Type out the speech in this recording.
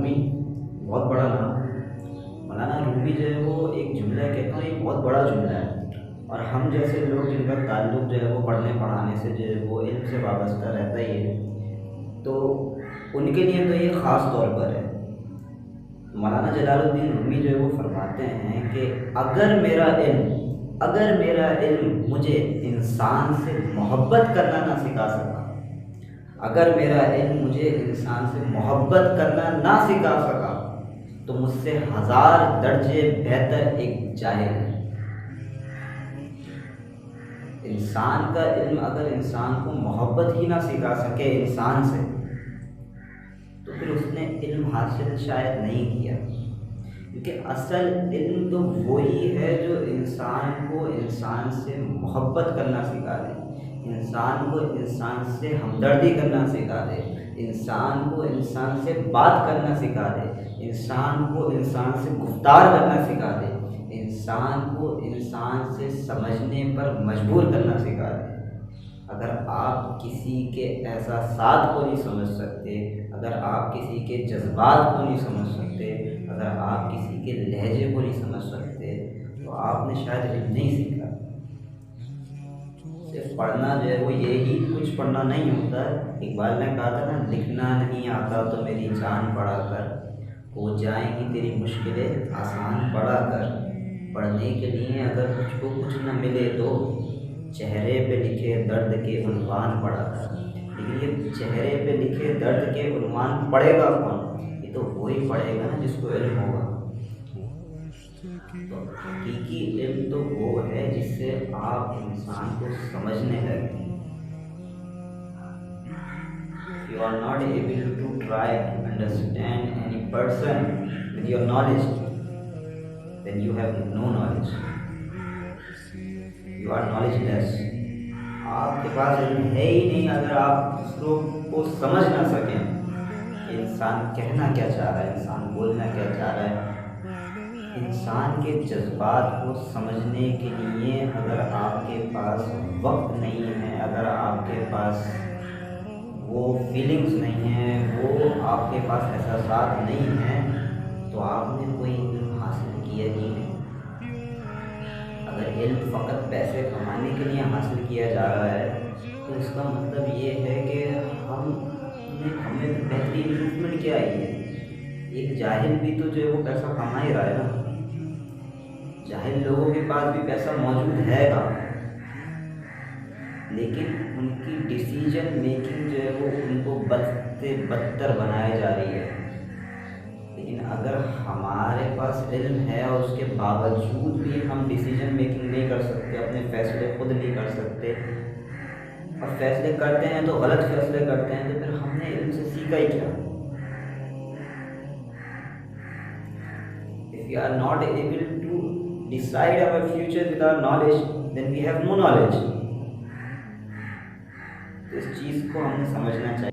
رومی بہت بڑا نام ہے۔ مولانا رومی جو ہے وہ ایک جملہ کہتا ہوں، یہ بہت بڑا جملہ ہے، اور ہم جیسے لوگ جن کا تعلق جو ہے وہ پڑھنے پڑھانے سے جو ہے وہ علم سے وابستہ رہتا ہی ہے، تو ان کے لیے تو یہ خاص طور پر ہے۔ مولانا جلال الدین رومی جو ہے وہ فرماتے ہیں کہ اگر میرا علم مجھے انسان سے محبت کرنا نہ سکھا سکا، اگر میرا علم مجھے انسان سے محبت کرنا نہ سکھا سکا تو مجھ سے 1000 درجے بہتر ایک جاہل ہے۔ انسان کا علم اگر انسان کو محبت ہی نہ سکھا سکے انسان سے، تو پھر اس نے علم حاصل شاید نہیں کیا، کیونکہ اصل علم تو وہی ہے جو انسان کو انسان سے محبت کرنا سکھا دے، انسان کو انسان سے ہمدردی کرنا سکھا دے، انسان کو انسان سے بات کرنا سکھا دے، انسان کو انسان سے گفتار کرنا سکھا دے، انسان کو انسان سے سمجھنے پر مجبور کرنا سکھا دے۔ اگر آپ کسی کے احساسات کو نہیں سمجھ سکتے، اگر آپ کسی کے جذبات کو نہیں سمجھ سکتے، اگر آپ کسی کے لہجے کو نہیں سمجھ سکتے، تو آپ نے شاید علم نہیں سیکھا۔ صرف پڑھنا جو ہے وہ یہی کچھ پڑھنا نہیں ہوتا ہے۔ اقبال نے کہا تھا نا، لکھنا نہیں آتا تو میری جان پڑھا کر، ہو جائیں گی تیری مشکلیں آسان پڑھا کر۔ پڑھنے کے لیے اگر مجھ کو کچھ نہ ملے تو چہرے پہ لکھے درد کے عنوان پڑھا کر۔ لیکن یہ چہرے پہ لکھے درد کے عنوان پڑھے گا کون؟ یہ تو وہی پڑھے گا نا جس کو علم ہوگا۔ تو حقیقی علم تو وہ ہے جس سے آپ انسان کو سمجھنے لگیں۔ If you are not able to try to understand any person with your knowledge, then you have no knowledge. You are knowledgeless. آپ کے پاس علم ہے ہی نہیں اگر آپ دوسروں کو سمجھ نہ سکیں کہ انسان کہنا کیا چاہ رہا ہے، انسان بولنا کیا چاہ رہا ہے۔ انسان کے جذبات کو سمجھنے کے لیے اگر آپ کے پاس وقت نہیں ہے، اگر آپ کے پاس وہ فیلنگز نہیں ہیں، وہ آپ کے پاس احساسات نہیں ہیں، تو آپ نے کوئی علم حاصل کیا ہی نہیں۔ اگر علم فقط پیسے کمانے کے لیے حاصل کیا جا رہا ہے تو اس کا مطلب یہ ہے کہ ہمیں بہترین امپروومنٹ کیا ہے۔ ایک جاہل بھی تو جو ہے وہ پیسہ کما ہی رہا ہے نا۔ جاہل لوگوں کے پاس بھی پیسہ موجود ہے گا، لیکن ان کی ڈیسیجن میکنگ جو ہے وہ ان کو بد سے بدتر بنائے جا رہی ہے۔ لیکن اگر ہمارے پاس علم ہے اور اس کے باوجود بھی ہم ڈیسیجن میکنگ نہیں کر سکتے، اپنے فیصلے خود نہیں کر سکتے، اور فیصلے کرتے ہیں تو غلط فیصلے کرتے ہیں، تو پھر ہم نے علم سے سیکھا ہی کیا؟ If we are not able to decide our future with our knowledge, then we have no knowledge. اس چیز کو ہمیں سمجھنا چاہیے۔